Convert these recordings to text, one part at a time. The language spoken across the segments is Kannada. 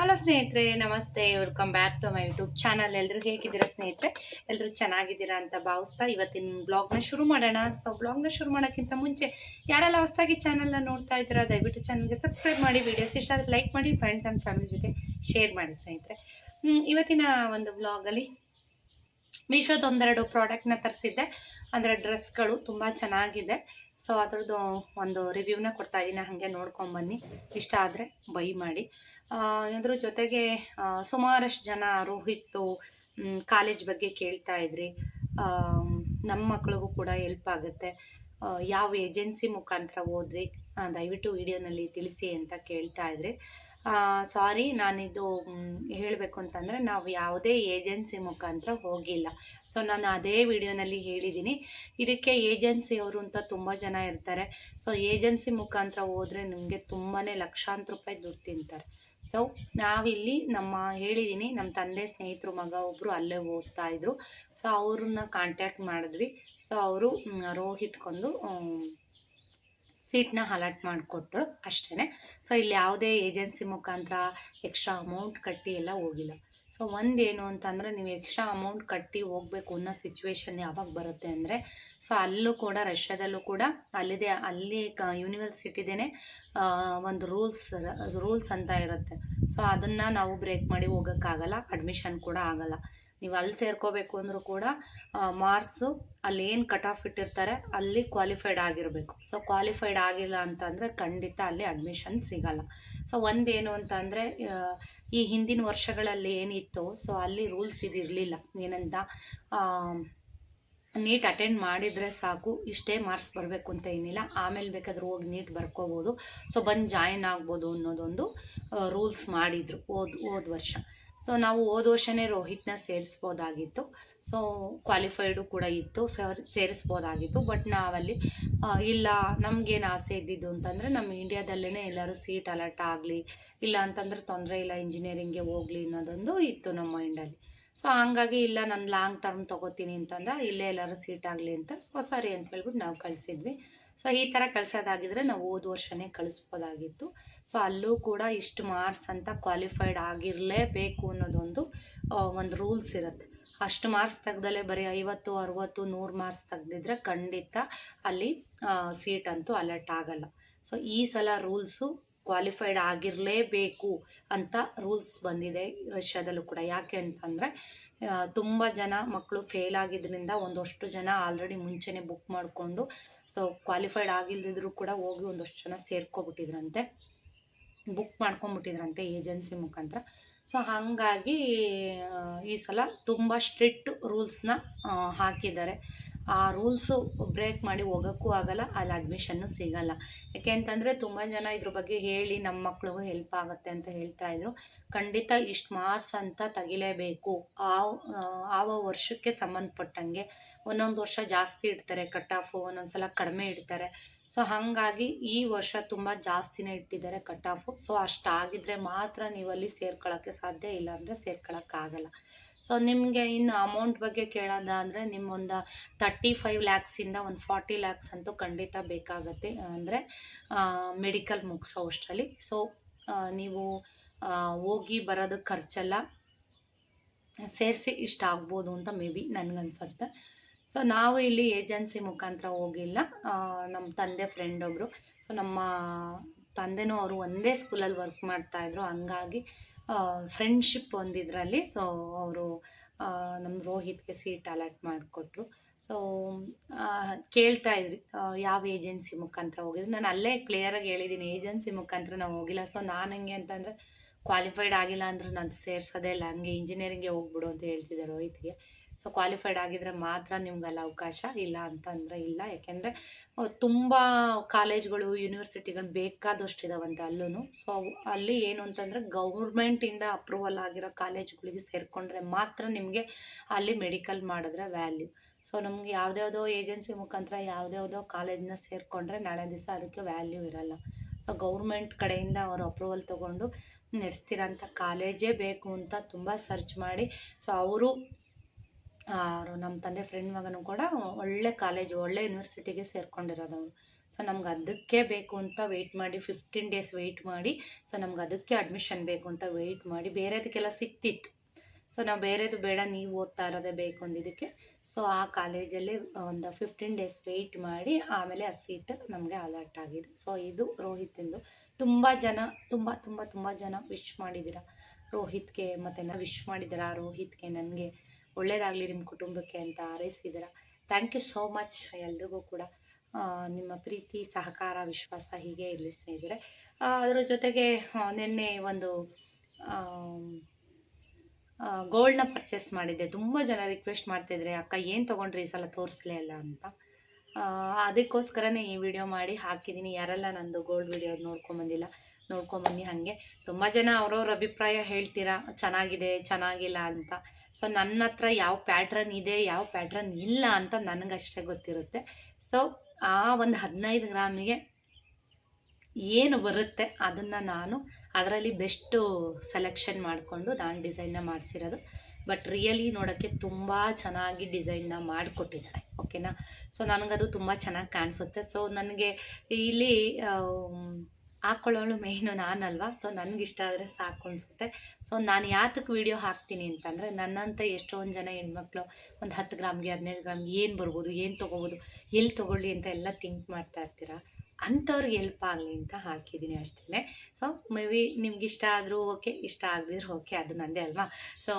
ಹಲೋ ಸ್ನೇಹಿತರೆ, ನಮಸ್ತೆ. Welcome back to my YouTube channel. ಎಲ್ಲರೂ ಹೇಗಿದ್ದೀರಾ ಸ್ನೇಹಿತರೆ? ಎಲ್ಲರೂ ಚೆನ್ನಾಗಿದ್ದೀರಾ ಅಂತ ಭಾವಿಸ್ತಾ ಇವತ್ತಿನ ಬ್ಲಾಗ್ನ ಶುರು ಮಾಡೋಣ. ಸೊ ಬ್ಲಾಗ್ನ ಶುರು ಮಾಡೋಕ್ಕಿಂತ ಮುಂಚೆ ಯಾರೆಲ್ಲ ಹೊಸದಾಗಿ ಚಾನಲ್ನ ನೋಡ್ತಾ ಇದ್ದೀರಾ ದಯವಿಟ್ಟು ಚಾನಲ್ಗೆ ಸಬ್ಸ್ಕ್ರೈಬ್ ಮಾಡಿ, ವಿಡಿಯೋಸ್ ಇಷ್ಟ ಆದರೆ ಲೈಕ್ ಮಾಡಿ, ಫ್ರೆಂಡ್ಸ್ ಆ್ಯಂಡ್ ಫ್ಯಾಮಿಲಿ ಜೊತೆ ಶೇರ್ ಮಾಡಿ ಸ್ನೇಹಿತರೆ. ಇವತ್ತಿನ ಒಂದು ಬ್ಲಾಗಲ್ಲಿ ಮೀಶೋದೊಂದೆರಡು ಪ್ರಾಡಕ್ಟ್ನ ತರಿಸಿದ್ದೆ. ಅಂದರೆ ಡ್ರೆಸ್ಗಳು ತುಂಬ ಚೆನ್ನಾಗಿದೆ. ಸೊ ಅದ್ರದ್ದು ಒಂದು ರಿವ್ಯೂನ ಕೊಡ್ತಾ ಇದ್ದೀನಿ, ಹಾಗೆ ನೋಡ್ಕೊಂಬನ್ನಿ. ಇಷ್ಟ ಆದರೆ ಬೈ ಮಾಡಿ. ಇದ್ರ ಜೊತೆಗೆ ಸುಮಾರಷ್ಟು ಜನ ರೋಹಿತ್ತು ಕಾಲೇಜ್ ಬಗ್ಗೆ ಕೇಳ್ತಾ ಇದ್ರಿ. ನಮ್ಮ ಮಕ್ಳಿಗೂ ಕೂಡ ಹೆಲ್ಪ್ ಆಗುತ್ತೆ. ಯಾವ ಏಜೆನ್ಸಿ ಮುಖಾಂತರ ಹೋದ್ರಿ ದಯವಿಟ್ಟು ವಿಡಿಯೋನಲ್ಲಿ ತಿಳಿಸಿ ಅಂತ ಕೇಳ್ತಾ ಇದ್ರಿ. ಸಾರಿ, ನಾನಿದು ಹೇಳಬೇಕು ಅಂತಂದರೆ ನಾವು ಯಾವುದೇ ಏಜೆನ್ಸಿ ಮುಖಾಂತರ ಹೋಗಿಲ್ಲ. ಸೊ ನಾನು ಅದೇ ವಿಡಿಯೋನಲ್ಲಿ ಹೇಳಿದ್ದೀನಿ. ಇದಕ್ಕೆ ಏಜೆನ್ಸಿಯವರು ಅಂತ ತುಂಬ ಜನ ಇರ್ತಾರೆ. ಸೊ ಏಜೆನ್ಸಿ ಮುಖಾಂತರ ಹೋದರೆ ನಿಮಗೆ ತುಂಬಾ ಲಕ್ಷಾಂತರ ರೂಪಾಯಿ ದುಡ್ಡು ತಿಂತಾರೆ. ಸೊ ನಾವಿಲ್ಲಿ ಹೇಳಿದ್ದೀನಿ, ನಮ್ಮ ತಂದೆ ಸ್ನೇಹಿತರು ಮಗ ಒಬ್ಬರು ಅಲ್ಲೇ ಓದ್ತಾ ಇದ್ರು. ಸೊ ಅವ್ರನ್ನ ಕಾಂಟ್ಯಾಕ್ಟ್ ಮಾಡಿದ್ವಿ. ಸೊ ಅವರು ರೋಹಿತ್ಗೊಂದು ಸೀಟ್ನ ಅಲಾಟ್ ಮಾಡಿಕೊಟ್ರು ಅಷ್ಟೇ. ಸೊ ಇಲ್ಲಿ ಯಾವುದೇ ಏಜೆನ್ಸಿ ಮುಖಾಂತರ ಎಕ್ಸ್ಟ್ರಾ ಅಮೌಂಟ್ ಕಟ್ಟಿ ಎಲ್ಲ ಹೋಗಿಲ್ಲ. ಸೊ ಒಂದೇನು ಅಂತಂದರೆ, ನೀವು ಎಕ್ಸ್ಟ್ರಾ ಅಮೌಂಟ್ ಕಟ್ಟಿ ಹೋಗಬೇಕು ಅನ್ನೋ ಸಿಚುವೇಶನ್ ಯಾವಾಗ ಬರುತ್ತೆ ಅಂದರೆ, ಸೊ ಅಲ್ಲೂ ಕೂಡ ರಷ್ಯಾದಲ್ಲೂ ಕೂಡ ಅಲ್ಲಿ ಯೂನಿವರ್ಸಿಟಿದೇ ಒಂದು ರೂಲ್ಸ್ ಅಂತ ಇರುತ್ತೆ. ಸೊ ಅದನ್ನು ನಾವು ಬ್ರೇಕ್ ಮಾಡಿ ಹೋಗೋಕ್ಕಾಗಲ್ಲ, ಅಡ್ಮಿಷನ್ ಕೂಡ ಆಗಲ್ಲ. ನೀವು ಅಲ್ಲಿ ಸೇರ್ಕೋಬೇಕು ಅಂದರೂ ಕೂಡ ಮಾರ್ಕ್ಸು ಅಲ್ಲಿ ಏನು ಕಟ್ ಆಫ್ ಇಟ್ಟಿರ್ತಾರೆ ಅಲ್ಲಿ ಕ್ವಾಲಿಫೈಡ್ ಆಗಿರಬೇಕು. ಸೊ ಕ್ವಾಲಿಫೈಡ್ ಆಗಿಲ್ಲ ಅಂತಂದರೆ ಖಂಡಿತ ಅಲ್ಲಿ ಅಡ್ಮಿಷನ್ ಸಿಗಲ್ಲ. ಸೊ ಒಂದೇನು ಅಂತಂದರೆ, ಈ ಹಿಂದಿನ ವರ್ಷಗಳಲ್ಲಿ ಏನಿತ್ತು, ಸೊ ಅಲ್ಲಿ ರೂಲ್ಸ್ ಇದಿರಲಿಲ್ಲ. ಏನಂತ, ನೀಟ್ ಅಟೆಂಡ್ ಮಾಡಿದರೆ ಸಾಕು, ಇಷ್ಟೇ ಮಾರ್ಕ್ಸ್ ಬರಬೇಕು ಅಂತ ಏನಿಲ್ಲ, ಆಮೇಲೆ ಬೇಕಾದ್ರೆ ಹೋಗಿ ನೀಟ್ ಬರ್ಕೋಬೋದು, ಸೊ ಬಂದು ಜಾಯಿನ್ ಆಗ್ಬೋದು ಅನ್ನೋದೊಂದು ರೂಲ್ಸ್ ಮಾಡಿದರು ಹೋದ ವರ್ಷ. ಸೊ ನಾವು ಹೋದ ವರ್ಷವೇ ರೋಹಿತ್ನ ಸೇರಿಸ್ಬೋದಾಗಿತ್ತು. ಸೊ ಕ್ವಾಲಿಫೈಡು ಕೂಡ ಇತ್ತು, ಸೇರಿಸ್ಬೋದಾಗಿತ್ತು. ಬಟ್ ನಾವಲ್ಲಿ ಇಲ್ಲ, ನಮಗೇನು ಆಸೆ ಇದ್ದಿದ್ದು ಅಂತಂದರೆ ನಮ್ಮ ಇಂಡಿಯಾದಲ್ಲೇ ಎಲ್ಲರೂ ಸೀಟ್ ಅಲಾಟ್ ಆಗಲಿ, ಇಲ್ಲ ಅಂತಂದರೆ ತೊಂದರೆ ಇಲ್ಲ, ಇಂಜಿನಿಯರಿಂಗ್ಗೆ ಹೋಗಲಿ ಅನ್ನೋದೊಂದು ಇತ್ತು ನಮ್ಮ ಮೈಂಡಲ್ಲಿ. ಸೊ ಹಂಗಾಗಿ ಇಲ್ಲ, ನಾನು ಲಾಂಗ್ ಟರ್ಮ್ ತೊಗೋತೀನಿ ಅಂತಂದ್ರೆ ಇಲ್ಲೇ ಎಲ್ಲರೂ ಸೀಟ್ ಆಗಲಿ ಅಂತ ಸರಿ ಅಂತ ಹೇಳ್ಬಿಟ್ಟು ನಾವು ಕಳಿಸಿದ್ವಿ. ಸೊ ಈ ಥರ ಕಳಿಸೋದಾಗಿದ್ರೆ ನಾವು ಹೋದ ವರ್ಷವೇ ಕಳಿಸ್ಬೋದಾಗಿತ್ತು. ಸೊ ಅಲ್ಲೂ ಕೂಡ ಇಷ್ಟು ಮಾರ್ಕ್ಸ್ ಅಂತ ಕ್ವಾಲಿಫೈಡ್ ಆಗಿರಲೇಬೇಕು ಅನ್ನೋದೊಂದು ಒಂದು ರೂಲ್ಸ್ ಇರುತ್ತೆ. ಅಷ್ಟು ಮಾರ್ಕ್ಸ್ ತೆಗ್ದಲೇ ಬರೀ 50, 60, 100 ಮಾರ್ಕ್ಸ್ ತೆಗ್ದಿದ್ರೆ ಖಂಡಿತ ಅಲ್ಲಿ ಸೀಟ್ ಅಂತೂ ಅಲರ್ಟ್ ಆಗಲ್ಲ. ಸೊ ಈ ಸಲ ರೂಲ್ಸು ಕ್ವಾಲಿಫೈಡ್ ಆಗಿರಲೇಬೇಕು ಅಂತ ರೂಲ್ಸ್ ಬಂದಿದೆ ರಷ್ಯಾದಲ್ಲೂ ಕೂಡ. ಯಾಕೆ ಅಂತಂದರೆ, ತುಂಬ ಜನ ಮಕ್ಕಳು ಫೇಲ್ ಆಗಿದ್ದರಿಂದ ಒಂದಷ್ಟು ಜನ ಆಲ್ರೆಡಿ ಮುಂಚೆನೇ ಬುಕ್ ಮಾಡಿಕೊಂಡು, ಸೊ ಕ್ವಾಲಿಫೈಡ್ ಆಗಿಲ್ಲದಿದ್ರೂ ಕೂಡ ಹೋಗಿ ಒಂದಷ್ಟು ಜನ ಸೇರ್ಕೊಬಿಟ್ಟಿದ್ರಂತೆ, ಬುಕ್ ಮಾಡ್ಕೊಂಬಿಟ್ಟಿದ್ರಂತೆ ಏಜೆನ್ಸಿ ಮುಖಾಂತರ. ಸೊ ಹಾಗಾಗಿ ಈ ಸಲ ತುಂಬ ಸ್ಟ್ರಿಕ್ಟ್ ರೂಲ್ಸ್ನ ಹಾಕಿದ್ದಾರೆ. ಆ ರೂಲ್ಸು ಬ್ರೇಕ್ ಮಾಡಿ ಹೋಗೋಕ್ಕೂ ಆಗಲ್ಲ, ಅಲ್ಲಿ ಅಡ್ಮಿಷನ್ನು ಸಿಗಲ್ಲ. ಯಾಕೆ ಅಂತಂದರೆ ತುಂಬ ಜನ ಇದ್ರ ಬಗ್ಗೆ ಹೇಳಿ ನಮ್ಮ ಮಕ್ಳಿಗೂ ಹೆಲ್ಪ್ ಆಗುತ್ತೆ ಅಂತ ಹೇಳ್ತಾಯಿದ್ರು. ಖಂಡಿತ ಇಷ್ಟು ಮಾರ್ಕ್ಸ್ ಅಂತ ತೆಗಿಲೇಬೇಕು. ಆ ವರ್ಷಕ್ಕೆ ಸಂಬಂಧಪಟ್ಟಂಗೆ ಒಂದೊಂದು ವರ್ಷ ಜಾಸ್ತಿ ಇಡ್ತಾರೆ ಕಟ್ ಆಫು, ಒಂದೊಂದು ಸಲ ಕಡಿಮೆ ಇಡ್ತಾರೆ. ಸೊ ಹಾಗಾಗಿ ಈ ವರ್ಷ ತುಂಬ ಜಾಸ್ತಿನೇ ಇಟ್ಟಿದ್ದಾರೆ ಕಟ್ ಆಫು. ಸೊ ಅಷ್ಟಾಗಿದ್ದರೆ ಮಾತ್ರ ನೀವು ಅಲ್ಲಿ ಸೇರ್ಕೊಳ್ಳೋಕ್ಕೆ ಸಾಧ್ಯ, ಇಲ್ಲಾಂದರೆ ಸೇರ್ಕೊಳ್ಳೋಕ್ಕಾಗಲ್ಲ. ಸೊ ನಿಮಗೆ ಇನ್ನು ಅಮೌಂಟ್ ಬಗ್ಗೆ ಕೇಳೋದಾದರೆ, ನಿಮ್ಮೊಂದು 35 ಲ್ಯಾಕ್ಸಿಂದ ಒಂದು 40 ಲ್ಯಾಕ್ಸ್ ಅಂತೂ ಖಂಡಿತ ಬೇಕಾಗತ್ತೆ, ಅಂದರೆ ಮೆಡಿಕಲ್ ಮುಗಿಸೋ ಅಷ್ಟರಲ್ಲಿ. ಸೊ ನೀವು ಹೋಗಿ ಬರೋದು ಖರ್ಚೆಲ್ಲ ಸೇರಿಸಿ ಇಷ್ಟ ಆಗ್ಬೋದು ಅಂತ ಮೇ ಬಿ ನನಗನ್ಸುತ್ತೆ. ಸೊ ನಾವು ಇಲ್ಲಿ ಏಜೆನ್ಸಿ ಮುಖಾಂತರ ಹೋಗಿಲ್ಲ. ನಮ್ಮ ತಂದೆ ಫ್ರೆಂಡ್ ಒಬ್ಬರು, ಸೊ ನಮ್ಮ ತಂದೆನೂ ಅವರು ಒಂದೇ ಸ್ಕೂಲಲ್ಲಿ ವರ್ಕ್ ಮಾಡ್ತಾಯಿದ್ರು, ಹಂಗಾಗಿ ಫ್ರೆಂಡ್ಶಿಪ್ ಒಂದಿದ್ರಲ್ಲಿ ಸೊ ಅವರು ನಮ್ಮ ರೋಹಿತ್ಗೆ ಸೀಟ್ ಅಲಾಟ್ ಮಾಡಿಕೊಟ್ರು. ಸೊ ಕೇಳ್ತಾ ಇದ್ರಿ ಯಾವ ಏಜೆನ್ಸಿ ಮುಖಾಂತರ ಹೋಗಿದ್ರು. ನಾನು ಅಲ್ಲೇ ಕ್ಲಿಯರಾಗಿ ಹೇಳಿದ್ದೀನಿ, ಏಜೆನ್ಸಿ ಮುಖಾಂತರ ನಾವು ಹೋಗಿಲ್ಲ. ಸೊ ನಾನು ಹೆಂಗೆ ಅಂತಂದರೆ, ಕ್ವಾಲಿಫೈಡ್ ಆಗಿಲ್ಲ ಅಂದ್ರೆ ನಾನು ಸೇರಿಸೋದೇ ಇಲ್ಲ, ಹಂಗೆ ಇಂಜಿನಿಯರಿಂಗ್ಗೆ ಹೋಗ್ಬಿಡು ಅಂತ ಹೇಳ್ತಿದ್ದೆ ರೋಹಿತ್ಗೆ. ಸೊ ಕ್ವಾಲಿಫೈಡ್ ಆಗಿದ್ರೆ ಮಾತ್ರ ನಿಮ್ಗಲ್ಲಿ ಅವಕಾಶ, ಇಲ್ಲ ಅಂತಂದರೆ ಇಲ್ಲ. ಯಾಕೆಂದರೆ ತುಂಬ ಕಾಲೇಜ್ಗಳು, ಯೂನಿವರ್ಸಿಟಿಗಳು ಬೇಕಾದಷ್ಟು ಇದಾವಂತೆ ಅಲ್ಲೂ. ಸೊ ಅಲ್ಲಿ ಏನು ಅಂತಂದರೆ, ಗೌರ್ಮೆಂಟಿಂದ ಅಪ್ರೂವಲ್ ಆಗಿರೋ ಕಾಲೇಜ್ಗಳಿಗೆ ಸೇರಿಕೊಂಡ್ರೆ ಮಾತ್ರ ನಿಮಗೆ ಅಲ್ಲಿ ಮೆಡಿಕಲ್ ಮಾಡಿದ್ರೆ ವ್ಯಾಲ್ಯೂ. ಸೊ ನಮ್ಗೆ ಯಾವುದ್ಯಾವುದೋ ಏಜೆನ್ಸಿ ಮುಖಾಂತರ ಯಾವುದ್ಯಾವುದೋ ಕಾಲೇಜನ್ನ ಸೇರಿಕೊಂಡ್ರೆ ನಾಳೆ ದಿವಸ ಅದಕ್ಕೆ ವ್ಯಾಲ್ಯೂ ಇರೋಲ್ಲ. ಸೊ ಗೌರ್ಮೆಂಟ್ ಕಡೆಯಿಂದ ಅವರು ಅಪ್ರೂವಲ್ ತೊಗೊಂಡು ನಡೆಸ್ತಿರೋಂಥ ಕಾಲೇಜೇ ಬೇಕು ಅಂತ ತುಂಬ ಸರ್ಚ್ ಮಾಡಿ, ಸೊ ಅವರು ನಮ್ಮ ತಂದೆ ಫ್ರೆಂಡ್ ಮಗನೂ ಕೂಡ ಒಳ್ಳೆ ಕಾಲೇಜು, ಒಳ್ಳೆ ಯೂನಿವರ್ಸಿಟಿಗೆ ಸೇರ್ಕೊಂಡಿರೋದು ಅವನು. ಸೊ ನಮ್ಗೆ ಅದಕ್ಕೆ ಬೇಕು ಅಂತ ವೆಯ್ಟ್ ಮಾಡಿ 15 ಡೇಸ್ ವೆಯ್ಟ್ ಮಾಡಿ, ಸೊ ನಮ್ಗೆ ಅದಕ್ಕೆ ಅಡ್ಮಿಷನ್ ಬೇಕು ಅಂತ ವೆಯ್ಟ್ ಮಾಡಿ, ಬೇರೆದಕ್ಕೆಲ್ಲ ಸಿಕ್ತಿತ್ತು. ಸೊ ನಾವು ಬೇರೆದು ಬೇಡ, ನೀವು ಓದ್ತಾ ಇರೋದೇ ಬೇಕು ಅಂದಿದ್ದಕ್ಕೆ ಸೊ ಆ ಕಾಲೇಜಲ್ಲಿ ಒಂದು 15 ಡೇಸ್ ವೆಯ್ಟ್ ಮಾಡಿ ಆಮೇಲೆ ಆ ಸೀಟ್ ನಮಗೆ ಅಲಾಟ್ ಆಗಿದೆ. ಸೊ ಇದು ರೋಹಿತಿಂದು. ತುಂಬ ಜನ ತುಂಬ ಜನ ವಿಶ್ ಮಾಡಿದ್ದೀರ ರೋಹಿತ್ಗೆ, ಮತ್ತು ವಿಶ್ ಮಾಡಿದ್ದೀರ ರೋಹಿತ್ಗೆ, ನನಗೆ ಒಳ್ಳೇದಾಗಲಿ ನಿಮ್ಮ ಕುಟುಂಬಕ್ಕೆ ಅಂತ ಹಾರೈಸಿದ್ದೀರ. ಥ್ಯಾಂಕ್ ಯು ಸೋ ಮಚ್ ಎಲ್ರಿಗೂ ಕೂಡ. ನಿಮ್ಮ ಪ್ರೀತಿ, ಸಹಕಾರ, ವಿಶ್ವಾಸ ಹೀಗೆ ಇರಲಿ ಸ್ನೇಹಿತರೆ. ಅದರ ಜೊತೆಗೆ ನಿನ್ನೆ ಒಂದು ಗೋಲ್ಡ್ನ ಪರ್ಚೇಸ್ ಮಾಡಿದ್ದೆ. ತುಂಬ ಜನ ರಿಕ್ವೆಸ್ಟ್ ಮಾಡ್ತಿದ್ರೆ, ಅಕ್ಕ ಏನು ತೊಗೊಂಡ್ರಿ ಈ ಸಲ ತೋರಿಸ್ಲೇ ಇಲ್ಲ ಅಂತ. ಅದಕ್ಕೋಸ್ಕರನೇ ಈ ವಿಡಿಯೋ ಮಾಡಿ ಹಾಕಿದ್ದೀನಿ. ಯಾರೆಲ್ಲ ನಂದು ಗೋಲ್ಡ್ ವಿಡಿಯೋ ನೋಡ್ಕೊಂಬಂದಿಲ್ಲ ನೋಡ್ಕೊಂಬನ್ನಿ. ಹಾಗೆ ತುಂಬ ಜನ ಅವ್ರವ್ರ ಅಭಿಪ್ರಾಯ ಹೇಳ್ತೀರಾ, ಚೆನ್ನಾಗಿದೆ ಚೆನ್ನಾಗಿಲ್ಲ ಅಂತ. ಸೊ ನನ್ನ ಹತ್ರ ಯಾವ ಪ್ಯಾಟ್ರನ್ ಇದೆ ಯಾವ ಪ್ಯಾಟ್ರನ್ ಇಲ್ಲ ಅಂತ ನನಗಷ್ಟೇ ಗೊತ್ತಿರುತ್ತೆ. ಸೊ ಆ ಒಂದು 15 ಗ್ರಾಮಿಗೆ ಏನು ಬರುತ್ತೆ ಅದನ್ನು ನಾನು ಅದರಲ್ಲಿ ಬೆಸ್ಟು ಸೆಲೆಕ್ಷನ್ ಮಾಡಿಕೊಂಡು ನಾನು ಡಿಸೈನ್ನ ಮಾಡಿಸಿರೋದು. ಬಟ್ ರಿಯಲಿ ನೋಡೋಕ್ಕೆ ತುಂಬ ಚೆನ್ನಾಗಿ ಡಿಸೈನ್ನ ಮಾಡಿಕೊಟ್ಟಿದ್ದಾರೆ, ಓಕೆನಾ. ಸೊ ನನಗದು ತುಂಬ ಚೆನ್ನಾಗಿ ಕಾಣಿಸುತ್ತೆ. ಸೊ ನನಗೆ ಇಲ್ಲಿ ಹಾಕ್ಕೊಳ್ಳೋಳು ಮೇಯ್ನು ನಾನಲ್ವಾ. ಸೊ ನನಗಿಷ್ಟ ಆದರೆ ಸಾಕು ಅನಿಸುತ್ತೆ. ಸೊ ನಾನು ಯಾತಕ್ಕೆ ವೀಡಿಯೋ ಹಾಕ್ತೀನಿ ಅಂತಂದರೆ, ನನ್ನಂಥ ಎಷ್ಟೊಂದು ಜನ ಹೆಣ್ಮಕ್ಳು ಒಂದು 10 ಗ್ರಾಮ್ಗೆ 15 ಗ್ರಾಮ್ಗೆ ಏನು ಬರ್ಬೋದು, ಏನು ತೊಗೋಬೋದು, ಎಲ್ಲಿ ತೊಗೊಳ್ಳಿ ಅಂತ ಎಲ್ಲ ಥಿಂಕ್ ಮಾಡ್ತಾ ಇರ್ತೀರ. ಅಂಥವ್ರಿಗೆ ಹೆಲ್ಪ್ ಆಗಲಿ ಅಂತ ಹಾಕಿದ್ದೀನಿ ಅಷ್ಟೇ. ಸೊ ಮೇ ಬಿ ನಿಮ್ಗೆ ಇಷ್ಟ ಆದರೂ ಓಕೆ, ಇಷ್ಟ ಆಗದಿದ್ರು ಓಕೆ, ಅದು ನನ್ನದೇ ಅಲ್ವಾ. ಸೊ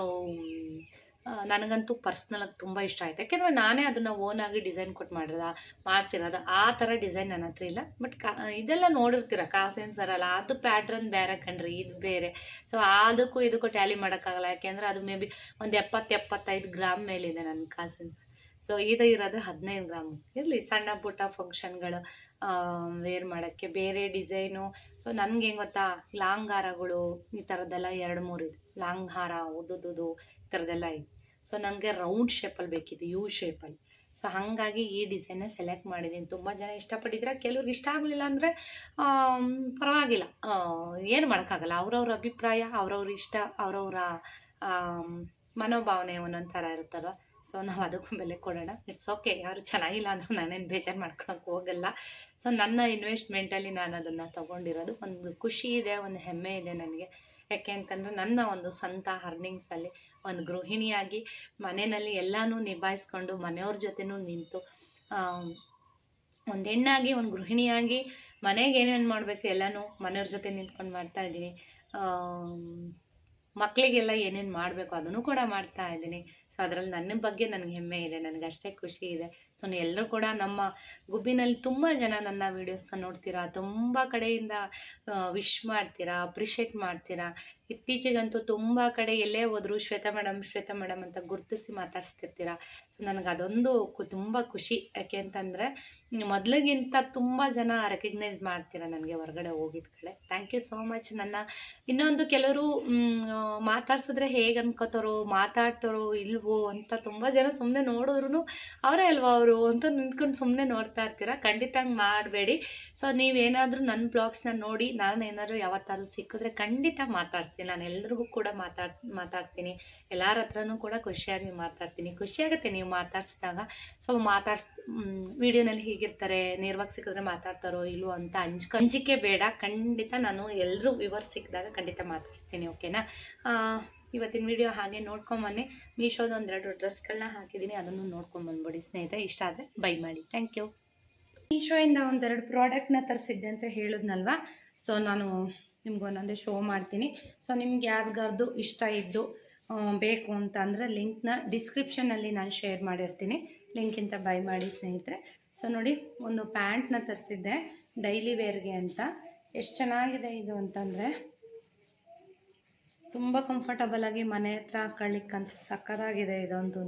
ನನಗಂತೂ ಪರ್ಸ್ನಲಾಗಿ ತುಂಬ ಇಷ್ಟ ಆಯಿತು. ಯಾಕೆಂದರೆ ನಾನೇ ಅದನ್ನು ಓನಾಗಿ ಡಿಸೈನ್ ಕೊಟ್ಟು ಮಾಡಿಸಿರೋದು. ಆ ಥರ ಡಿಸೈನ್ ನನ್ನ ಹತ್ರ ಇಲ್ಲ. ಬಟ್ ಇದೆಲ್ಲ ನೋಡಿರ್ತೀರ, ಕಾಸಿನ ಸರಲ್ಲ, ಅದು ಪ್ಯಾಟ್ರನ್ ಬೇರೆ ಕಣ್ರಿ, ಇದು ಬೇರೆ. ಸೊ ಅದಕ್ಕೂ ಇದಕ್ಕೂ ಟ್ಯಾಲಿ ಮಾಡೋಕ್ಕಾಗಲ್ಲ. ಯಾಕೆಂದರೆ ಅದು ಮೇ ಬಿ ಒಂದು 70-75 ಗ್ರಾಮ್ ಮೇಲಿದೆ ನನ್ನ ಕಾಸಿನ. ಸೊ ಇದು ಇರೋದು 15 ಗ್ರಾಮು. ಇರಲಿ, ಸಣ್ಣ ಪುಟ್ಟ ಫಂಕ್ಷನ್ಗಳು ವೇರ್ ಮಾಡೋಕ್ಕೆ ಬೇರೆ ಡಿಸೈನು. ಸೊ ನನಗೆ ಹೆಂಗೆ ಗೊತ್ತಾ, ಲಾಂಗ್ ಹಾರಗಳು ಈ ಥರದ್ದೆಲ್ಲ 2-3 ಇದೆ. ಲಾಂಗ್ ಹಾರ ಉದ್ದುದ್ದು ಈ ಥರದ್ದೆಲ್ಲ ಇದೆ. ಸೊ ನನಗೆ ರೌಂಡ್ ಶೇಪಲ್ಲಿ ಬೇಕಿತ್ತು, ಯು ಶೇಪಲ್ಲಿ. ಸೊ ಹಾಗಾಗಿ ಈ ಡಿಸೈನ್ನ ಸೆಲೆಕ್ಟ್ ಮಾಡಿದ್ದೀನಿ. ತುಂಬ ಜನ ಇಷ್ಟಪಟ್ಟಿದ್ರೆ, ಕೆಲವ್ರಿಗೆ ಇಷ್ಟ ಆಗಲಿಲ್ಲ ಅಂದರೆ ಪರವಾಗಿಲ್ಲ, ಏನು ಮಾಡೋಕ್ಕಾಗಲ್ಲ. ಅವ್ರವ್ರ ಅಭಿಪ್ರಾಯ, ಅವ್ರವ್ರ ಇಷ್ಟ, ಅವ್ರವ್ರ ಮನೋಭಾವನೆ ಒಂದೊಂದು ಥರ ಇರುತ್ತಲ್ವ. ಸೊ ನಾವು ಅದಕ್ಕೂ ಬೆಲೆ ಕೊಡೋಣ. It's okay. ಯಾರು ಚೆನ್ನಾಗಿಲ್ಲ ಅಂದರೂ ನಾನೇನು ಬೇಜಾರು ಮಾಡ್ಕೊಳಕ್ಕೆ ಹೋಗಲ್ಲ. ಸೊ ನನ್ನ ಇನ್ವೆಸ್ಟ್ಮೆಂಟಲ್ಲಿ ನಾನು ಅದನ್ನು ತೊಗೊಂಡಿರೋದು. ಒಂದು ಖುಷಿ ಇದೆ, ಒಂದು ಹೆಮ್ಮೆ ಇದೆ ನನಗೆ. ಯಾಕೆ ಅಂತಂದರೆ, ನನ್ನ ಒಂದು ಸ್ವಂತ ಅರ್ನಿಂಗ್ಸಲ್ಲಿ ಒಂದು ಗೃಹಿಣಿಯಾಗಿ ಮನೆಯಲ್ಲಿ ಎಲ್ಲನೂ ನಿಭಾಯಿಸ್ಕೊಂಡು ಮನೆಯವ್ರ ಜೊತೆನೂ ನಿಂತು, ಒಂದು ಹೆಣ್ಣಾಗಿ ಒಂದು ಗೃಹಿಣಿಯಾಗಿ ಮನೆಗೆ ಏನೇನು ಮಾಡಬೇಕು ಎಲ್ಲನೂ ಮನೆಯವ್ರ ಜೊತೆ ನಿಂತ್ಕೊಂಡು ಮಾಡ್ತಾಯಿದ್ದೀನಿ. ಮಕ್ಕಳಿಗೆಲ್ಲ ಏನೇನು ಮಾಡಬೇಕು ಅದನ್ನು ಕೂಡ ಮಾಡ್ತಾ ಇದ್ದೀನಿ. ಸೊ ಅದರಲ್ಲಿ ನನ್ನ ಬಗ್ಗೆ ನನಗೆ ಹೆಮ್ಮೆ ಇದೆ, ನನಗಷ್ಟೇ ಖುಷಿ ಇದೆ. ಸೊ ಎಲ್ಲರೂ ಕೂಡ ನಮ್ಮ ಗುಬ್ಬಿನಲ್ಲಿ ತುಂಬ ಜನ ನನ್ನ ವೀಡಿಯೋಸ್ನ ನೋಡ್ತೀರಾ, ತುಂಬ ಕಡೆಯಿಂದ ವಿಶ್ ಮಾಡ್ತೀರಾ, ಅಪ್ರಿಷಿಯೇಟ್ ಮಾಡ್ತೀರಾ. ಇತ್ತೀಚೆಗಂತೂ ತುಂಬ ಕಡೆ ಎಲ್ಲೇ ಹೋದರೂ ಶ್ವೇತಾ ಮೇಡಮ್ ಅಂತ ಗುರುತಿಸಿ ಮಾತಾಡಿಸ್ತಿರ್ತೀರ. ಸೊ ನನಗೆ ಅದೊಂದು ತುಂಬ ಖುಷಿ. ಯಾಕೆ ಅಂತಂದರೆ, ಮೊದಲಿಗಿಂತ ತುಂಬ ಜನ ರೆಕಗ್ನೈಸ್ ಮಾಡ್ತೀರಾ ನನಗೆ ಹೊರಗಡೆ ಹೋಗಿದ್ದ ಕಡೆ. Thank you so much. ನನ್ನ ಇನ್ನೊಂದು ಕೆಲವರು ಮಾತಾಡ್ಸಿದ್ರೆ ಹೇಗೆ ಅನ್ಕೋತಾರೋ, ಮಾತಾಡ್ತಾರೋ ಇಲ್ವೋ ಅಂತ ತುಂಬ ಜನ ಸುಮ್ಮನೆ ನೋಡಿದ್ರು ಅವರೇ ಅಲ್ವಾ ಅವರು ಅಂತ ನಿಂತ್ಕೊಂಡು ಸುಮ್ಮನೆ ನೋಡ್ತಾ ಇರ್ತೀರ. ಖಂಡಿತ ಹಂಗೆ ಮಾಡಬೇಡಿ. ಸೊ ನೀವೇನಾದರೂ ನನ್ನ ಬ್ಲಾಗ್ಸ್ನ ನೋಡಿ ನಾನು ಏನಾದರೂ ಯಾವತ್ತಾದ್ರೂ ಸಿಕ್ಕಿದ್ರೆ ಖಂಡಿತ ಮಾತಾಡ್ತೀನಿ. ನಾನು ಎಲ್ರಿಗೂ ಕೂಡ ಮಾತಾಡ್ತೀನಿ. ಎಲ್ಲರ ಹತ್ರನೂ ಕೂಡ ಖುಷಿಯಾಗಿ ಮಾತಾಡ್ತೀನಿ. ಖುಷಿಯಾಗುತ್ತೆ ನೀವು ಮಾತಾಡಿಸಿದಾಗ. ಸೊ ವೀಡಿಯೋನಲ್ಲಿ ಹೀಗಿರ್ತಾರೆ, ನೇರವಾಗಿ ಸಿಕ್ಕಿದ್ರೆ ಮಾತಾಡ್ತಾರೋ ಇಲ್ವೋ ಅಂತ ಅಂಜಿಕೆ ಬೇಡ. ಖಂಡಿತ ನಾನು ಎಲ್ಲರೂ ವಿವರ್ಸ್ ಸಿಕ್ಕಿದಾಗ ಖಂಡಿತ ಮಾತಾಡಿಸ್ತೀನಿ, ಓಕೆನಾ. ಇವತ್ತಿನ ವಿಡಿಯೋ ಹಾಗೆ ನೋಡ್ಕೊಂಬನ್ನಿ. ಮೀಶೋದ 1-2 ಡ್ರೆಸ್ಗಳನ್ನ ಹಾಕಿದ್ದೀನಿ, ಅದನ್ನು ನೋಡ್ಕೊಂಬಂದ್ಬಿಡಿ ಸ್ನೇಹಿತರೆ. ಇಷ್ಟ ಆದರೆ ಬೈ ಮಾಡಿ. Thank you. ಮೀಶೋಯಿಂದ 1-2 ಪ್ರಾಡಕ್ಟ್ನ ತರಿಸಿದ್ದೆ ಅಂತ ಹೇಳಿದ್ನಲ್ವ. ಸೊ ನಾನು ನಿಮ್ಗೆ ಒಂದೊಂದೇ ಶೋ ಮಾಡ್ತೀನಿ. ಸೊ ನಿಮ್ಗೆ ಯಾರಿಗಾರ್ದು ಇಷ್ಟ ಇದ್ದು ಬೇಕು ಅಂತ ಅಂದರೆ ಲಿಂಕ್ನ ಡಿಸ್ಕ್ರಿಪ್ಷನಲ್ಲಿ ನಾನು ಶೇರ್ ಮಾಡಿರ್ತೀನಿ. ಲಿಂಕಿಂದ ಬೈ ಮಾಡಿ ಸ್ನೇಹಿತರೆ. ಸೊ ನೋಡಿ, ಒಂದು ಪ್ಯಾಂಟ್ನ ತರಿಸಿದ್ದೆ ಡೈಲಿ ವೇರ್ಗೆ ಅಂತ. ಎಷ್ಟು ಚೆನ್ನಾಗಿದೆ ಇದು ಅಂತಂದರೆ, ತುಂಬ ಕಂಫರ್ಟಬಲಾಗಿ ಮನೆ ಹತ್ರ ಹಾಕೊಳ್ಳಿಕ್ಕಂತೂ ಸಕ್ಕತ್ತಾಗಿದೆ ಇದಂತೂ.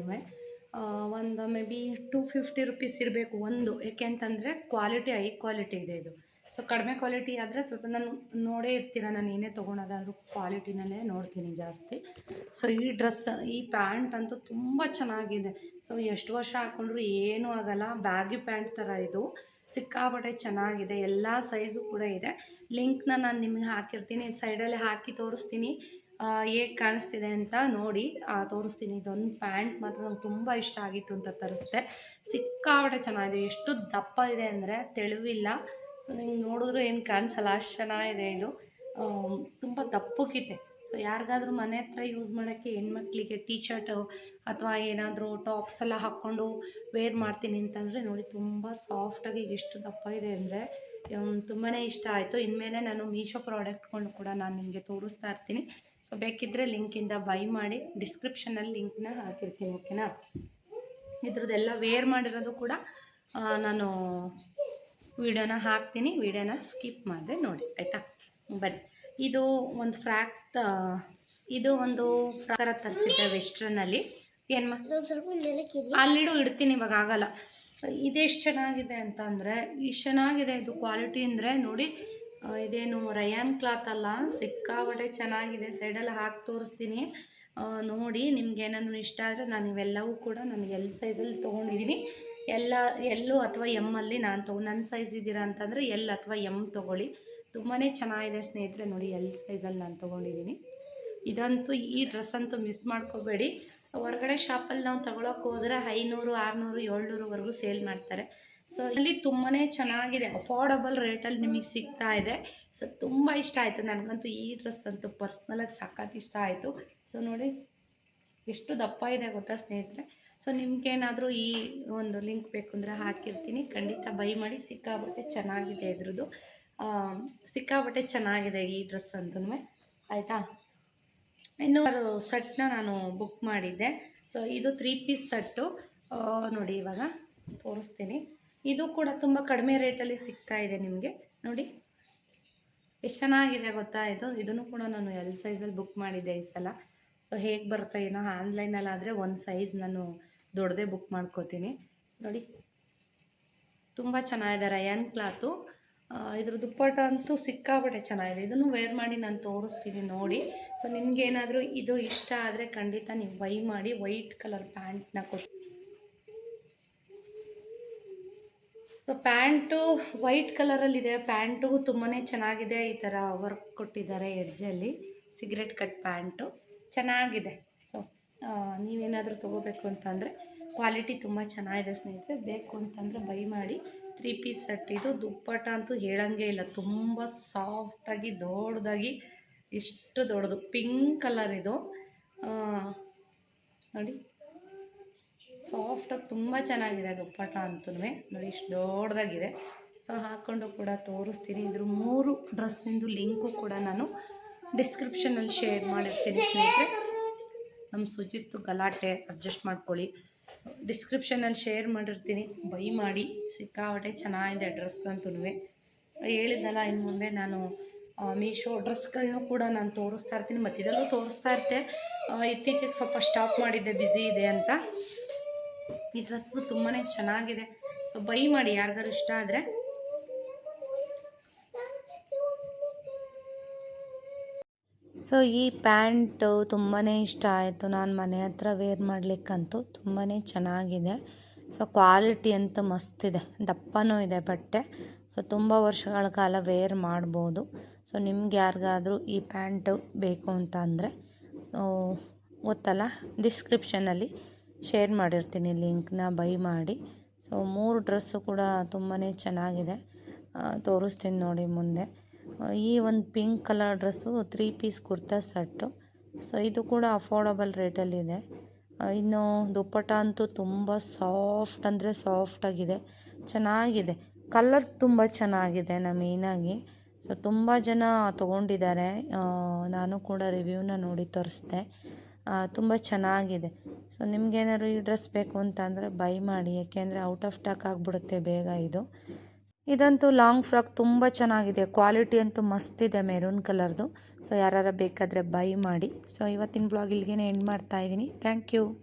ಒಂದು ಮೇ ಬಿ 250 ರುಪೀಸ್ ಇರಬೇಕು ಒಂದು. ಏಕೆ ಅಂತಂದರೆ ಕ್ವಾಲಿಟಿ ಹೈ ಕ್ವಾಲಿಟಿ ಇದೆ ಇದು. ಸೊ ಕಡಿಮೆ ಕ್ವಾಲಿಟಿ ಆದರೆ ಸ್ವಲ್ಪ ನಾನು ನೋಡೇ ಇರ್ತೀರ, ನಾನು ಏನೇ ತೊಗೊಳೋದಾದರೂ ಕ್ವಾಲಿಟಿನಲ್ಲೇ ನೋಡ್ತೀನಿ ಜಾಸ್ತಿ. ಸೊ ಈ ಪ್ಯಾಂಟ್ ಅಂತೂ ತುಂಬ ಚೆನ್ನಾಗಿದೆ. ಸೊ ಎಷ್ಟು ವರ್ಷ ಹಾಕ್ಕೊಂಡ್ರು ಏನೂ ಆಗೋಲ್ಲ. ಬ್ಯಾಗಿ ಪ್ಯಾಂಟ್ ಥರ ಇದು, ಸಿಕ್ಕಾಪಟ್ಟೆ ಚೆನ್ನಾಗಿದೆ. ಎಲ್ಲ ಸೈಜು ಕೂಡ ಇದೆ. ಲಿಂಕ್ನ ನಾನು ನಿಮಗೆ ಹಾಕಿರ್ತೀನಿ, ಸೈಡಲ್ಲಿ ಹಾಕಿ ತೋರಿಸ್ತೀನಿ. ಹೇಗೆ ಕಾಣಿಸ್ತಿದೆ ಅಂತ ನೋಡಿ ತೋರಿಸ್ತೀನಿ. ಇದೊಂದು ಪ್ಯಾಂಟ್ ಮಾತ್ರ ನಂಗೆ ತುಂಬ ಇಷ್ಟ ಆಗಿತ್ತು ಅಂತ ತರಿಸ್ದೆ. ಸಿಕ್ಕಾಪಟ್ಟೆ ಚೆನ್ನಾಗಿದೆ. ಎಷ್ಟು ದಪ್ಪ ಇದೆ ಅಂದರೆ ತೆಳುವಿಲ್ಲ. ಸೊ ನಿಂಗೆ ನೋಡಿದ್ರು ಏನು ಕಾಣಿಸಲ್ಲ, ಅಷ್ಟು ಚೆನ್ನಾಗಿದೆ ಇದು. ತುಂಬ ದಪ್ಪಕ್ಕಿದೆ. ಸೊ ಯಾರಿಗಾದ್ರೂ ಮನೆ ಹತ್ರ ಯೂಸ್ ಮಾಡೋಕ್ಕೆ ಹೆಣ್ಮಕ್ಳಿಗೆ ಟೀ ಶರ್ಟು ಅಥವಾ ಏನಾದರೂ ಟಾಪ್ಸ್ ಎಲ್ಲ ಹಾಕ್ಕೊಂಡು ವೇರ್ ಮಾಡ್ತೀನಿ ಅಂತಂದರೆ ನೋಡಿ ತುಂಬ ಸಾಫ್ಟಾಗಿ ಎಷ್ಟು ದಪ್ಪ ಇದೆ ಅಂದರೆ ತುಂಬಾ ಇಷ್ಟ ಆಯಿತು. ಇನ್ಮೇಲೆ ನಾನು ಮೀಶೋ ಪ್ರಾಡಕ್ಟ್ಗಳು ಕೂಡ ನಾನು ನಿಮಗೆ ತೋರಿಸ್ತಾ ಇರ್ತೀನಿ. ಸೊ ಬೇಕಿದ್ದರೆ ಲಿಂಕಿಂದ ಬೈ ಮಾಡಿ, ಡಿಸ್ಕ್ರಿಪ್ಷನಲ್ಲಿ ಲಿಂಕ್ನ ಹಾಕಿರ್ತೀನಿ, ಓಕೆನಾ. ಇದ್ರದ್ದೆಲ್ಲ ವೇರ್ ಮಾಡಿರೋದು ಕೂಡ ನಾನು ವಿಡಿಯೋನ ಹಾಕ್ತೀನಿ. ವಿಡಿಯೋನ ಸ್ಕಿಪ್ ಮಾಡಿದೆ ನೋಡಿ, ಆಯಿತಾ. ಬನ್ನಿ, ಇದು ಒಂದು ಇದು ಒಂದು ಫ್ರಾಕ್ ಥರ ತರಿಸಿದ್ದೆ ವೆಸ್ಟ್ರನಲ್ಲಿ. ಏನು ಅಲ್ಲಿಡು ಇಡ್ತೀನಿ, ಇವಾಗ ಆಗಲ್ಲ. ಇದೆಷ್ಟು ಚೆನ್ನಾಗಿದೆ ಅಂತ ಅಂದರೆ ಇಷ್ಟು ಚೆನ್ನಾಗಿದೆ ಇದು ಕ್ವಾಲಿಟಿ ಅಂದರೆ ನೋಡಿ. ಇದೇನು ರಯಾನ್ ಕ್ಲಾತ್ ಅಲ್ಲ, ಸಿಕ್ಕಾಪಟ್ಟೆ ಚೆನ್ನಾಗಿದೆ. ಸೈಡೆಲ್ಲ ಹಾಕಿ ತೋರಿಸ್ತೀನಿ ನೋಡಿ. ನಿಮ್ಗೆ ಏನಾದರೂ ಇಷ್ಟ ಆದರೆ ನಾನು ಇವೆಲ್ಲವೂ ಕೂಡ ನನಗೆ ಎಲ್ ಸೈಜಲ್ಲಿ ತೊಗೊಂಡಿದ್ದೀನಿ. ಎಲ್ಲು ಅಥವಾ ಎಮ್ಮಲ್ಲಿ ನಾನು ನನ್ನ ಸೈಜ್ ಇದ್ದೀರಾ ಅಂತಂದರೆ ಎಲ್ ಅಥವಾ ಎಮ್ ತೊಗೊಳ್ಳಿ. ತುಂಬಾ ಚೆನ್ನಾಗಿದೆ ಸ್ನೇಹಿತರೆ. ನೋಡಿ ಎಲ್ ಸೈಜಲ್ಲಿ ನಾನು ತೊಗೊಂಡಿದ್ದೀನಿ. ಇದಂತೂ ಈ ಡ್ರೆಸ್ ಅಂತೂ ಮಿಸ್ ಮಾಡ್ಕೋಬೇಡಿ. ಹೊರಗಡೆ ಶಾಪಲ್ಲಿ ನಾವು ತಗೊಳಕ್ಕೆ ಹೋದರೆ 500, 600, 700ವರೆಗೂ ಸೇಲ್ ಮಾಡ್ತಾರೆ. ಸೊ ಇಲ್ಲಿ ತುಂಬಾ ಚೆನ್ನಾಗಿದೆ, ಅಫೋರ್ಡಬಲ್ ರೇಟಲ್ಲಿ ನಿಮಗೆ ಸಿಗ್ತಾ ಇದೆ. ಸೊ ತುಂಬ ಇಷ್ಟ ಆಯಿತು ನನಗಂತೂ ಈ ಡ್ರೆಸ್ ಅಂತೂ ಪರ್ಸ್ನಲಾಗಿ ಸಖತ್ ಇಷ್ಟ ಆಯಿತು. ಸೊ ನೋಡಿ ಎಷ್ಟು ದಪ್ಪ ಇದೆ ಗೊತ್ತಾ ಸ್ನೇಹಿತರೆ. ಸೊ ನಿಮ್ಗೇನಾದರೂ ಈ ಒಂದು ಲಿಂಕ್ ಬೇಕು ಅಂದರೆ ಹಾಕಿರ್ತೀನಿ, ಖಂಡಿತ ಬೈ ಮಾಡಿ. ಸಿಕ್ಕಾಪಟ್ಟೆ ಚೆನ್ನಾಗಿದೆ ಇದ್ರದ್ದು, ಸಿಕ್ಕಾಪಟ್ಟೆ ಚೆನ್ನಾಗಿದೆ ಈ ಡ್ರೆಸ್ ಅಂತೂ, ಆಯಿತಾ. ಇನ್ನು ಸೆಟ್ನ ನಾನು ಬುಕ್ ಮಾಡಿದ್ದೆ. ಸೊ ಇದು 3 ಪೀಸ್ ಸೆಟ್ಟು ನೋಡಿ, ಇವಾಗ ತೋರಿಸ್ತೀನಿ. ಇದು ಕೂಡ ತುಂಬ ಕಡಿಮೆ ರೇಟಲ್ಲಿ ಸಿಗ್ತಾ ಇದೆ ನಿಮಗೆ. ನೋಡಿ ಎಷ್ಟು ಚೆನ್ನಾಗಿದೆ ಗೊತ್ತಾ. ಇದನ್ನು ಕೂಡ ನಾನು ಎಲ್ ಸೈಜಲ್ಲಿ ಬುಕ್ ಮಾಡಿದ್ದೆ ಈ ಸಲ. ಸೊ ಹೇಗೆ ಬರುತ್ತೋ ಏನೋ, ಆನ್ಲೈನಲ್ಲಾದರೆ ಒಂದು ಸೈಜ್ ನಾನು ದೊಡ್ಡದೇ ಬುಕ್ ಮಾಡ್ಕೋತೀನಿ. ನೋಡಿ ತುಂಬ ಚೆನ್ನಾಗಿದೆ, ರಯಾನ್ ಕ್ಲಾತು. ಇದ್ರ ದುಪ್ಪಟ್ಟ ಅಂತೂ ಸಿಕ್ಕಾಪಟ್ಟೆ ಚೆನ್ನಾಗಿದೆ. ಇದನ್ನು ವೇರ್ ಮಾಡಿ ನಾನು ತೋರಿಸ್ತೀನಿ ನೋಡಿ. ಸೊ ನಿಮ್ಗೇನಾದರೂ ಇದು ಇಷ್ಟ ಆದರೆ ಖಂಡಿತ ನೀವು ಬೈ ಮಾಡಿ. ವೈಟ್ ಕಲರ್ ಪ್ಯಾಂಟ್ನ ಕೊಟ್ಟು, ಸೊ ಪ್ಯಾಂಟು ವೈಟ್ ಕಲರಲ್ಲಿದೆ. ಪ್ಯಾಂಟು ತುಂಬಾ ಚೆನ್ನಾಗಿದೆ. ಈ ಥರ ವರ್ಕ್ ಕೊಟ್ಟಿದ್ದಾರೆ ಎಡ್ಜಲ್ಲಿ, ಸಿಗರೆಟ್ ಕಟ್ ಪ್ಯಾಂಟು ಚೆನ್ನಾಗಿದೆ. ಸೊ ನೀವೇನಾದರೂ ತೊಗೋಬೇಕು ಅಂತಂದರೆ ಕ್ವಾಲಿಟಿ ತುಂಬ ಚೆನ್ನಾಗಿದೆ ಸ್ನೇಹಿತರೆ. ಬೇಕು ಅಂತಂದರೆ ಬೈ ಮಾಡಿ. 3 ಪೀಸ್ ಸೆಟ್ ಇದು. ದುಪ್ಪಟ್ಟ ಅಂತೂ ಹೇಳಂಗೆ ಇಲ್ಲ, ತುಂಬ ಸಾಫ್ಟಾಗಿ ದೊಡ್ಡದಾಗಿ, ಎಷ್ಟು ದೊಡ್ಡದು ಪಿಂಕ್ ಕಲರ್ ಇದು. ನೋಡಿ ಸಾಫ್ಟಾಗಿ ತುಂಬ ಚೆನ್ನಾಗಿದೆ ದುಪ್ಪಟ್ಟ ಅಂತೂ ನೋಡಿ, ಇಷ್ಟು ದೊಡ್ಡದಾಗಿದೆ. ಸೊ ಹಾಕ್ಕೊಂಡು ಕೂಡ ತೋರಿಸ್ತೀನಿ. ಇದ್ರ 3 ಡ್ರೆಸ್ಸಿಂದು ಲಿಂಕು ಕೂಡ ನಾನು ಡಿಸ್ಕ್ರಿಪ್ಷನಲ್ಲಿ ಶೇರ್ ಮಾಡಿರ್ತೀನಿ ಸ್ನೇಹಿತರೆ. ನಮ್ಮ ಸುಜಿತ್ತು ಗಲಾಟೆ ಅಡ್ಜಸ್ಟ್ ಮಾಡ್ಕೊಳ್ಳಿ. ಡಿಸ್ಕ್ರಿಪ್ಷನಲ್ಲಿ ಶೇರ್ ಮಾಡಿರ್ತೀನಿ, ಬೈ ಮಾಡಿ. ಸಿಕ್ಕಾಪಟ್ಟೆ ಚೆನ್ನಾಗಿದೆ ಡ್ರೆಸ್ ಅಂತೂ. ಹೇಳಿದ್ದಲ್ಲ, ಇನ್ನು ಮುಂದೆ ನಾನು ಮೀಶೋ ಡ್ರೆಸ್ಗಳನ್ನೂ ಕೂಡ ನಾನು ತೋರಿಸ್ತಾ ಇರ್ತೀನಿ, ಮತ್ತು ಇದರಲ್ಲೂ ತೋರಿಸ್ತಾ ಇರ್ತೆ. ಇತ್ತೀಚೆಗೆ ಸ್ವಲ್ಪ ಸ್ಟಾಪ್ ಮಾಡಿದ್ದೆ, ಬ್ಯುಸಿ ಇದೆ ಅಂತ. ಈ ಡ್ರೆಸ್ಸು ತುಂಬಾ ಚೆನ್ನಾಗಿದೆ. ಸೊ ಬೈ ಮಾಡಿ ಯಾರಿಗಾರು ಇಷ್ಟ ಆದರೆ. ಸೊ ಈ ಪ್ಯಾಂಟು ತುಂಬಾ ಇಷ್ಟ ಆಯಿತು. ನಾನು ಮನೆ ಹತ್ರ ವೇರ್ ಮಾಡಲಿಕ್ಕಂತೂ ತುಂಬಾ ಚೆನ್ನಾಗಿದೆ. ಸೊ ಕ್ವಾಲಿಟಿ ಅಂತೂ ಮಸ್ತಿದೆ, ದಪ್ಪನೂ ಇದೆ ಬಟ್ಟೆ. ಸೊ ತುಂಬ ವರ್ಷಗಳ ಕಾಲ ವೇರ್ ಮಾಡ್ಬೋದು. ಸೊ ನಿಮ್ಗೆ ಯಾರಿಗಾದರೂ ಈ ಪ್ಯಾಂಟು ಬೇಕು ಅಂತ ಅಂದರೆ ಸೊ ಗೊತ್ತಲ್ಲ, ಡಿಸ್ಕ್ರಿಪ್ಷನಲ್ಲಿ ಶೇರ್ ಮಾಡಿರ್ತೀನಿ ಲಿಂಕ್ನ, ಬೈ ಮಾಡಿ. ಸೊ 3 ಡ್ರೆಸ್ಸು ಕೂಡ ತುಂಬಾ ಚೆನ್ನಾಗಿದೆ, ತೋರಿಸ್ತೀನಿ ನೋಡಿ ಮುಂದೆ. ಈ ಒಂದು pink colour dress 3 piece kurta set. So ಇದು ಕೂಡ ಅಫೋರ್ಡಬಲ್ ರೇಟಲ್ಲಿದೆ. ಇನ್ನು ದುಪ್ಪಟ್ಟ ಅಂತೂ ತುಂಬ ಸಾಫ್ಟ್ ಅಂದರೆ ಸಾಫ್ಟಾಗಿದೆ, ಚೆನ್ನಾಗಿದೆ. ಕಲರ್ ತುಂಬ ಚೆನ್ನಾಗಿದೆ ಮೇಯ್ನಾಗಿ. ಸೊ ತುಂಬ ಜನ ತೊಗೊಂಡಿದ್ದಾರೆ, ನಾನು ಕೂಡ ರಿವ್ಯೂನ ನೋಡಿ ತರಿಸ್ದೆ. ತುಂಬ ಚೆನ್ನಾಗಿದೆ. ಸೊ ನಿಮ್ಗೇನಾದ್ರು ಈ ಡ್ರೆಸ್ ಬೇಕು ಅಂತ ಅಂದರೆ ಬೈ ಮಾಡಿ, ಯಾಕೆಂದರೆ ಔಟ್ ಆಫ್ ಸ್ಟಾಕ್ ಆಗಿಬಿಡುತ್ತೆ ಬೇಗ ಇದು. ಇದಂತೂ ಲಾಂಗ್ ಫ್ರಾಕ್ ತುಂಬ ಚೆನ್ನಾಗಿದೆ, ಕ್ವಾಲಿಟಿ ಅಂತೂ ಮಸ್ತಿದೆ, ಮೆರೂನ್ ಕಲರ್ದು. ಸೊ ಯಾರು ಬೇಕಾದರೆ ಬೈ ಮಾಡಿ. ಸೊ ಇವತ್ತಿನ ಬ್ಲಾಗ್ ಇಲ್ಲಿಗೆ ಎಂಡ್ ಮಾಡ್ತಾಯಿದ್ದೀನಿ. Thank you.